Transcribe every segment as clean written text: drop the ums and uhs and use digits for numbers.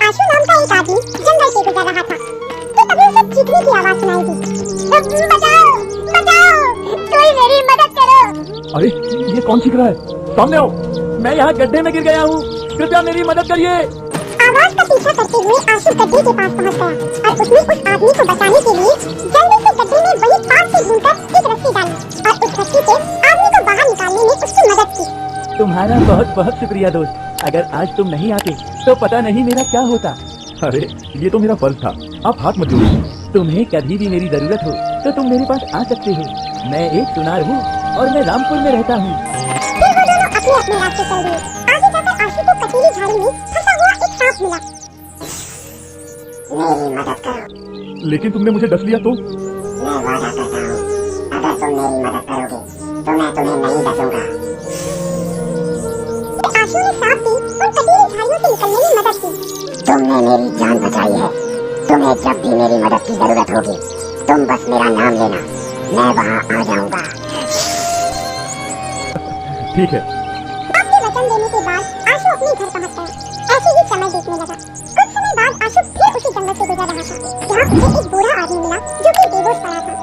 आशु नाम का एक आदमी जंगल से गुजर रहा था कि तभी उसे चीखने की आवाज सुनाई दी। बचाओ बचाओ, कोई मेरी मदद करो। अरे ये कौन चीख रहा है? सामने आओ, मैं यहाँ गड्ढे में गिर गया हूँ, कृपया मेरी मदद करिए। आवाज का पीछा करते हुए आशु गड्ढे के पास पहुँच गया और उसने उस आदमी को बचाने के लिए जल्दी से गड्ढे में वही पास से ढूंढकर एक रस्सी डाली और उस रस्सी से आदमी को बाहर निकालने में उसकी मदद की। तुम्हारा बहुत बहुत शुक्रिया दोस्त, अगर आज तुम नहीं आते तो पता नहीं मेरा क्या होता। अरे ये तो मेरा फर्ज था, आप हाथ मत जोड़िए। तुम्हें कभी भी मेरी जरूरत हो तो तुम मेरे पास आ सकते हो। मैं एक सुनार हूँ और मैं रामपुर में रहता हूँ। फिर वो दोनों अपने अपने रास्ते चल दिए। आगे जाकर आशु को कटीली झाड़ी में फंसा हुआ एक सांप मिला। मेरी मदद करो। लेकिन तुमने मुझे डस लिया तो? मैं वादा करता हूँ, अगर तुम मेरी मदद करोगे तो मैं तुम्हें नहीं डसूंगा। आशु ने सांप की उन कटीली झाड़ियों से निकलने में मदद की। तुमने मेरी जान बचाई है, तुम्हें जब भी मेरी मदद की जरूरत होगी तुम बस मेरा नाम लेना, मैं वहाँ आ जाऊंगा। ठीक है। बाप के वचन देने के बाद आशु अपने घर पहुँच गया। ऐसे ही समय बीतने लगा। कुछ समय बाद आशु फिर उसी जंगल से गुजर रहा था जहाँ उसे एक बूढ़ा आदमी मिला जो कि बेहोश पड़ा था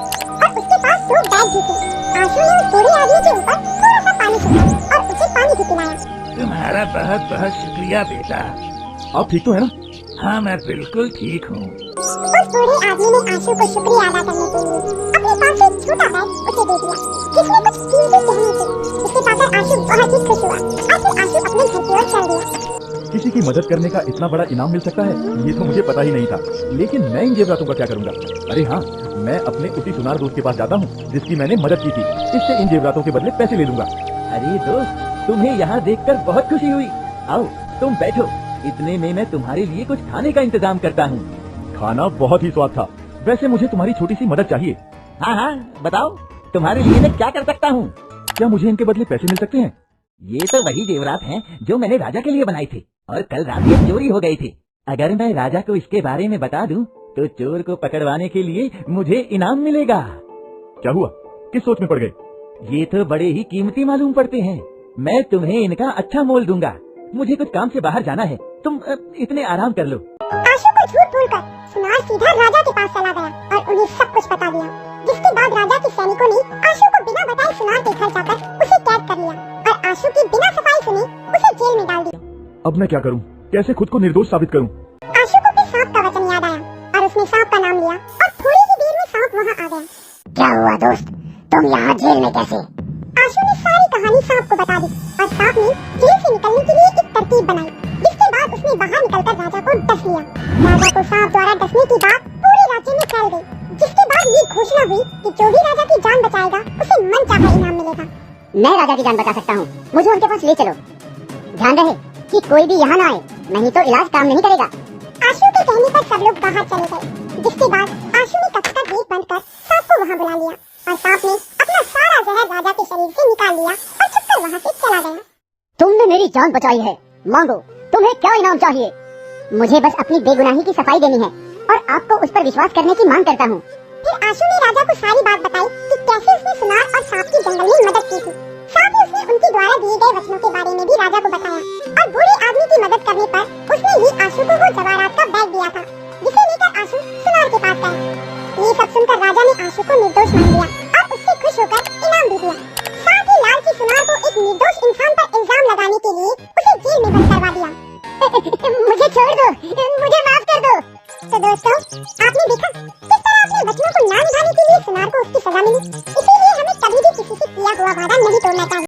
और उसके पास 2 बैग भी थे। आशु ने उस बूढ़े आदमी के ऊपर थोड़ा सा पानी छिड़का और उसे पानी भी पिलाया। तुम्हारा बहुत बहुत शुक्रिया बेटा। आप ठीक तो है ना? हाँ मैं बिल्कुल ठीक हूँ। उस बूढ़े आदमी ने आशु को शुक्रिया अदा करने के लिए अपने पास एक छोटा बैग उसे दे दिया जिसमें कुछ कीमती गहने थे, जिसे पाकर आशु बहुत ही खुश हुआ और फिर आशु अपने घर की ओर चल दिया। किसी की मदद करने का इतना बड़ा इनाम मिल सकता है, ये तो मुझे पता ही नहीं था। लेकिन मैं इन जेवरातों का क्या करूँगा? अरे हाँ, मैं अपने उसी सुनार दोस्त के पास जाता हूँ जिसकी मैंने मदद की थी, इससे इन जेवरातों के बदले पैसे ले लूंगा। अरे दोस्त, तुम्हें यहाँ देखकर बहुत खुशी हुई। आओ तुम बैठो, इतने में मैं तुम्हारे लिए कुछ खाने का इंतजाम करता हूँ। खाना बहुत ही स्वाद था, वैसे मुझे तुम्हारी छोटी सी मदद चाहिए। हाँ हाँ बताओ, तुम्हारे लिए मैं क्या कर सकता हूँ? क्या मुझे इनके बदले पैसे मिल सकते हैं? ये तो वही जेवरात हैं जो मैंने राजा के लिए बनाए थे और कल रात ये चोरी हो गए थे। अगर मैं राजा को इसके बारे में बता दूं तो चोर को पकड़वाने के लिए मुझे इनाम मिलेगा। क्या हुआ, किस सोच में पड़ गए? ये तो बड़े ही कीमती मालूम पड़ते हैं, मैं तुम्हें इनका अच्छा मोल दूंगा। मुझे कुछ काम से बाहर जाना है, तुम इतने आराम कर लो। आशु को झूठ बोलकर सुनार सीधा राजा के पास चला गया और उन्हें सब कुछ बता दिया, जिसके बाद राजा के सैनिकों ने आशु को बिना बताए सुनार के घर जाकर उसे कैद कर लिया और आशु की बिना सफाई सुने उसे जेल में डाल दिया। अब मैं क्या करूँ? कैसे खुद को निर्दोष साबित करूँ? आशु को फिर सांप का वचन याद आया और उसने सांप का नाम लिया और थोड़ी ही देर में सांप वहाँ आ गया। क्या हुआ दोस्त, तुम यहाँ जेल में कैसे? आशु ने सारी कहानी सांप को बता दी और सांप ने जेल से निकलने के लिए एक तरकीब बनाई, जिसके बाद उसने बाहर निकलकर राजा को डस लिया। राजा को सांप द्वारा डसने की बात पूरे राज्य में फैल गई, जिसके बाद ये घोषणा हुई कि जो भी राजा की जान बचाएगा उसे मनचाहा इनाम मिलेगा। मैं राजा की जान बचा सकता हूँ, मुझे उनके पास ले चलो। ध्यान रहे कि कोई भी यहाँ न आए, नहीं तो इलाज काम नहीं करेगा। आशु के कहने पर सब लोग बाहर चले गए, जिसके बाद आशु ने कक्षा गेट बंद कर सांप को वहाँ बुला लिया और सांप ने अपना सारा जहर राजा के शरीर से निकाल लिया और छुपकर वहाँ से चला गया। तुमने मेरी जान बचाई है, मांगो, तुम्हें क्या इनाम चाहिए? मुझे बस अपनी बेगुनाही की सफाई देनी है और आपको उस पर विश्वास करने की मांग करता हूँ। फिर आशु ने राजा को सारी बात बताई कि कैसे उसने सुनार और सांप की जंगल में मदद की थी। साथ ही उसने उनके द्वारा दिए गए वचनों के बारे में भी राजा को बताया और बूढ़े आदमी की मदद करने पर उसने ही आशु को वो जवाहरात का बैग दिया था, जिसे लेकर आशु सुनार के पास गया। ये सब सुनकर राजा ने आशु को निर्दोष मान लिया और उससे खुश होकर इनाम भी दिया। साथ ही लालची सुनार को एक निर्दोष इंसान पर इल्जाम लगाने के लिए उसे जेल में बंद करवा दिया। मुझे छोड़ दो, मुझे माफ कर दो। तो दोस्तों, आपने देखा किस तरह अपने वचनों को ना निभाने के लिए सुनार को उसकी सजा मिली। इसीलिए हमें कभी भी किसी से किया हुआ वादा नहीं तोड़ना चाहिए।